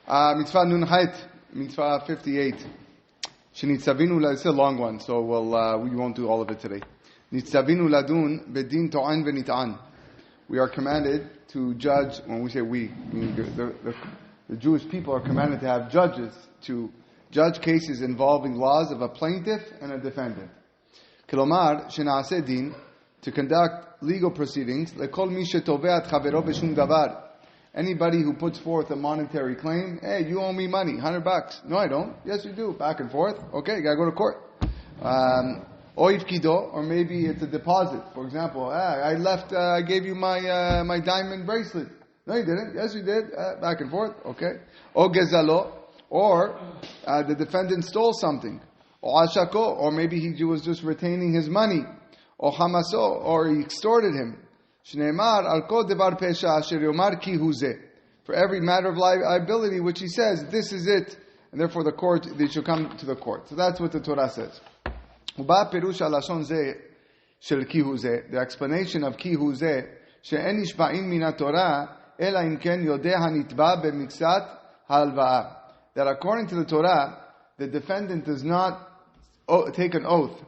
Mitzvah Nun Hayt, Mitzvah 58. Shenitzavinu, it's a long one, so we won't do all of it today. Nitzavinu ladun bedin to'an v'nit'an. We are commanded to judge. When we say we, meaning the Jewish people are commanded to have judges to judge cases involving laws of a plaintiff and a defendant. Kilomar shena'aseh din, to conduct legal proceedings. Lekol mi shetoveh et chavero b'shum davar. Anybody who puts forth a monetary claim, hey, you owe me money, $100. No, I don't. Yes, you do. Back and forth. Okay, you gotta go to court. Oif kido, or maybe it's a deposit. For example, I gave you my diamond bracelet. No, you didn't. Yes, you did. Back and forth. Okay. O gezalo, or the defendant stole something. O ashako, or maybe he was just retaining his money. O hamaso, or he extorted him. Shneimar al kol devar pesha asher yomar ki hu zeh. For every matter of liability which he says, this is it, and therefore they should come to the court. So that's what the Torah says. Uba perush alashon zeh shel ki hu zeh. The explanation of ki hu zeh she'en nishba'in min haTorah ela im ken yodeh hanitba b'miksat halva'ah. That according to the Torah, the defendant does not take an oath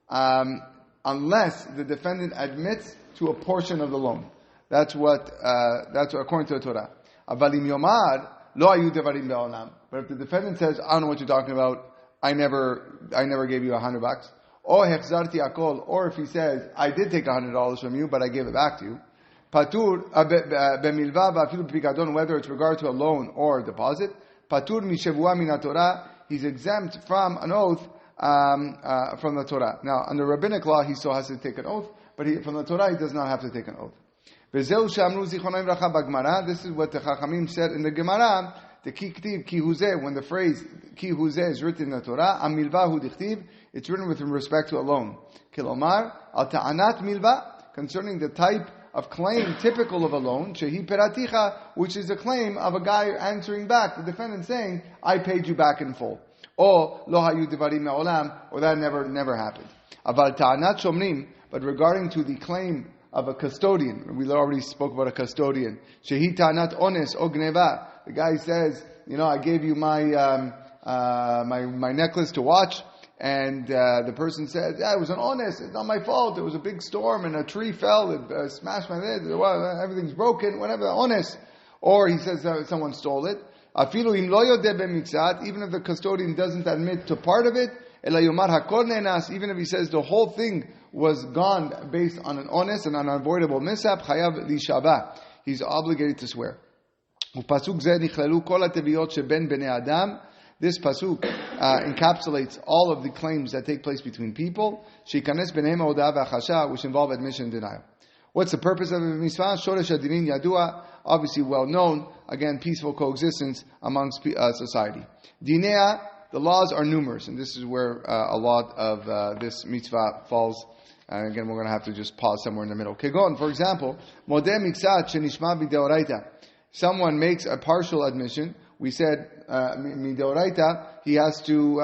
unless the defendant admits to a portion of the loan. That's according to the Torah. Avalim yomar lo ayu devarim be'olam. But if the defendant says, I don't know what you're talking about, I never gave you $100. Or hechzarti akol, or if he says, I did take $100 from you, but I gave it back to you. Patur b'milva v'afilu b'pikadon, whether it's regard to a loan or a deposit. Patur mishavua min haTorah, he's exempt from an oath from the Torah. Now, under rabbinic law, he still has to take an oath, but from the Torah, he does not have to take an oath. This is what the Chachamim said in the Gemara, the ki ktiv ki hu zeh, when the phrase ki hu zeh is written in the Torah, am milva hu dichtiv, it's written with respect to a loan. Kilomar, al ta'anat milva, concerning the type of claim typical of a loan, shehi peraticha, which is a claim of a guy answering back, the defendant saying, I paid you back in full. Or lo hayu devarim me'olam, or that never happened. Aval ta'anat shomrim, but regarding to the claim of a custodian, we already spoke about a custodian. Shehi ta'anat ones o gneva. The guy says, I gave you my necklace to watch, and the person says, it was an ones. It's not my fault. It was a big storm and a tree fell. It smashed my head. Everything's broken. Whatever. Ones. Or he says someone stole it. Afilu im lo yodeh b'miksat. Even if the custodian doesn't admit to part of it, ela yomar hakol ne'enas. Even if he says the whole thing was gone based on an honest and unavoidable mishap, chayav lishavah. He's obligated to swear. Upasuk zeh nichlelu kol hateviyot sheben bnei adam. This pasuk encapsulates all of the claims that take place between people. Shikanes b'nei hodah v'achasha, which involve admission and denial. What's the purpose of the mitzvah? Shoresh hadinin yadua, obviously well known. Again, peaceful coexistence amongst society. Dinea, the laws are numerous, and this is where a lot of this mitzvah falls. And again, we're going to have to just pause somewhere in the middle. Kegon, for example, modeh miksat shenishma b'deoraita. Someone makes a partial admission. We said mideoraita. He has to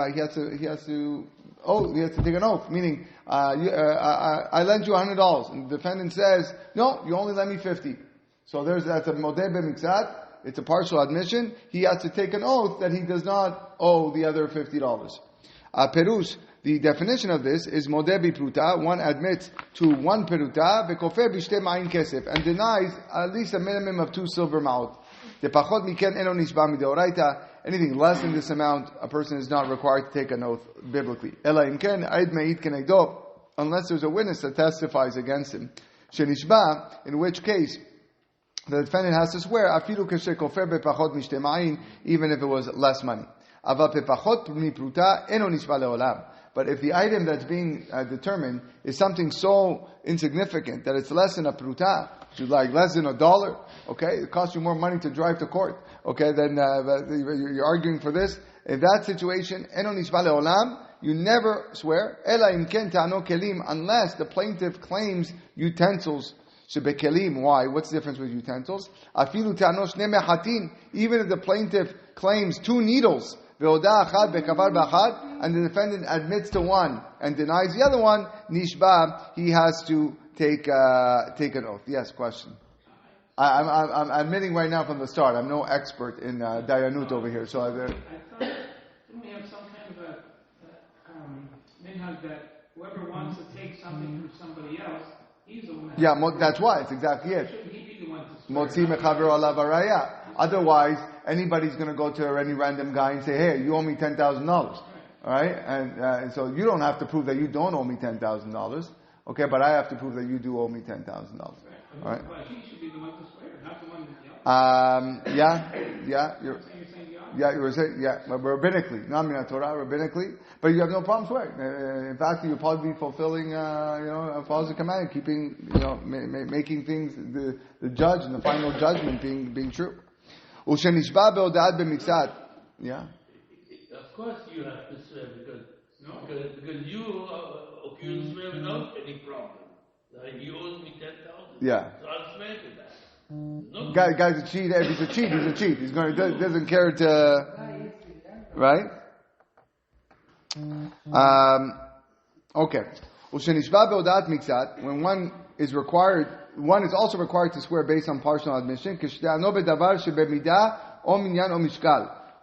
take an oath. Meaning, I lent you $100, and the defendant says, no, you only lent me $50. So that's a modeh b'miksat. It's a partial admission. He has to take an oath that he does not owe the other $50. Perush, the definition of this is modeh b'pruta. One admits to one peruta, v'kofeh b'shtei ma'in kesef, and denies at least a minimum of 2 silver ma'ot. Depachot miken eno nishba mideoraita. Anything less than this amount, a person is not required to take an oath biblically. Ela imken aid me'id kenegdo, unless there's a witness that testifies against him. Shenishba, in which case the defendant has to swear, afilu keshekofeh bepachot mishtei ma'in, even if it was less money. Ava pepachot mipruta eno nishba leolam. But if the item that's being determined is something so insignificant that it's less than a pruta, like less than $1, okay, it costs you more money to drive to court, okay, then you're arguing for this. In that situation, eno nishba leolam, you never swear, ela imken ta'ano kelim, unless the plaintiff claims utensils. Shebekelim, why? What's the difference with utensils? Afilu ta'ano shne mechatin, even if the plaintiff claims 2 needles, ve'odah achad be'kavar b'achad, and the defendant admits to one and denies the other one, nishba, he has to take an oath. Yes, question. I'm admitting right now from the start, I'm no expert in Dayanut over here. So I thought we have some kind of a minhag that whoever wants to take something from somebody else, he's the one. Yeah, that's why. It's exactly it. Shouldn't he be the one to Motzi mechaver alav araya. Otherwise, anybody's going to go to any random guy and say, "Hey, you owe me $10,000." All right, and so you don't have to prove that you don't owe me $10,000. Okay, but I have to prove that you do owe me $10,000. All right. Well, he should be the one to swear, not the one that you were saying, but rabbinically, not min Torah, rabbinically, but you have no problem swearing. In fact, you'll probably be fulfilling, follows the command, keeping, making things, the judge and the final judgment being true. Ushenishba be'oda'at b'miksat. Yeah. Of course, you have to swear because you accuse me without any problem. He owes me 10,000. Yeah. So I'll swear to that. No. Guy's a cheat. If he's a cheat, he's a cheat. He's doesn't care to, right? Okay. Ushenishba be'oda'at miksat. When one is also required to swear based on partial admission.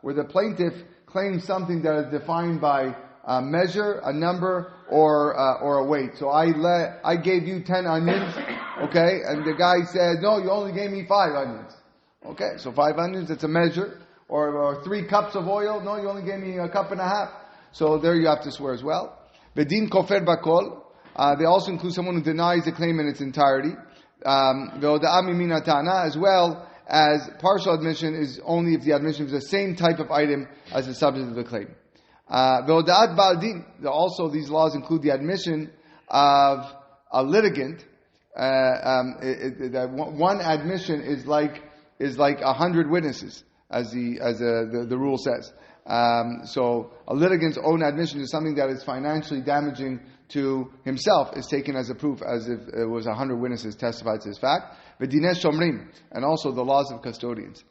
Where the plaintiff claims something that is defined by a measure, a number, or a weight. So I gave you 10 onions, okay, and the guy said, no, you only gave me 5 onions. Okay, so 5 onions, it's a measure. Or 3 cups of oil, no, you only gave me a cup and a half. So there you have to swear as well. Bedin kofer bakol. They also include someone who denies the claim in its entirety. As well as partial admission is only if the admission is the same type of item as the subject of the claim. Also, these laws include the admission of a litigant. One admission is like 100 witnesses, as the rule says. So a litigant's own admission to something that is financially damaging to himself is taken as a proof, as if it was 100 witnesses testified to this fact. V'dinesh shomrim, and also the laws of custodians.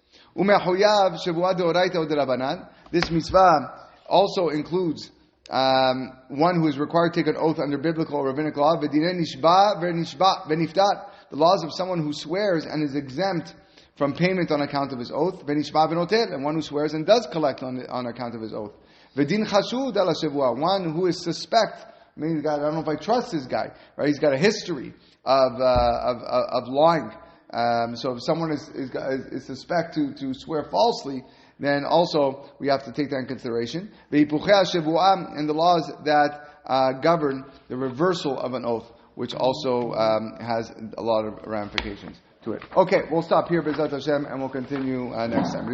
This mitzvah also includes one who is required to take an oath under biblical or rabbinic law. The laws of someone who swears and is exempt from payment on account of his oath. And one who swears and does collect on account of his oath. One who is suspect. I mean, I don't know if I trust this guy. Right? He's got a history of lying. So if someone is suspect to swear falsely, then also we have to take that in consideration. And the laws that govern the reversal of an oath, which also has a lot of ramifications to it. Okay, we'll stop here, B'ezrat Hashem, and we'll continue next time.